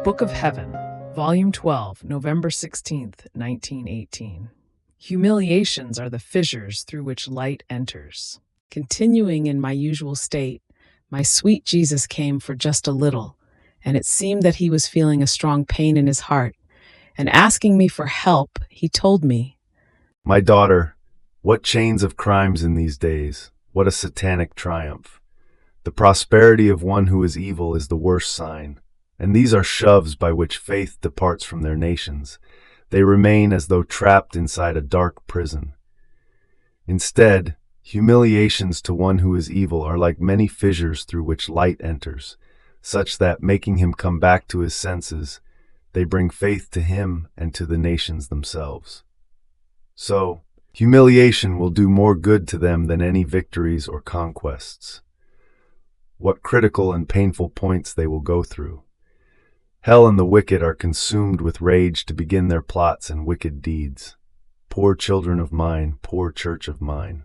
Book of Heaven, Volume 12, November 16th, 1918. Humiliations are the fissures through which light enters. Continuing in my usual state, my sweet Jesus came for just a little, and it seemed that he was feeling a strong pain in his heart, and asking me for help, he told me, "My daughter, what chains of crimes in these days, what a satanic triumph. The prosperity of one who is evil is the worst sign, and these are shoves by which faith departs from their nations. They remain as though trapped inside a dark prison. Instead, humiliations to one who is evil are like many fissures through which light enters, such that, making him come back to his senses, they bring faith to him and to the nations themselves. So, humiliation will do more good to them than any victories or conquests. What critical and painful points they will go through. Hell and the wicked are consumed with rage to begin their plots and wicked deeds. Poor children of mine, poor church of mine.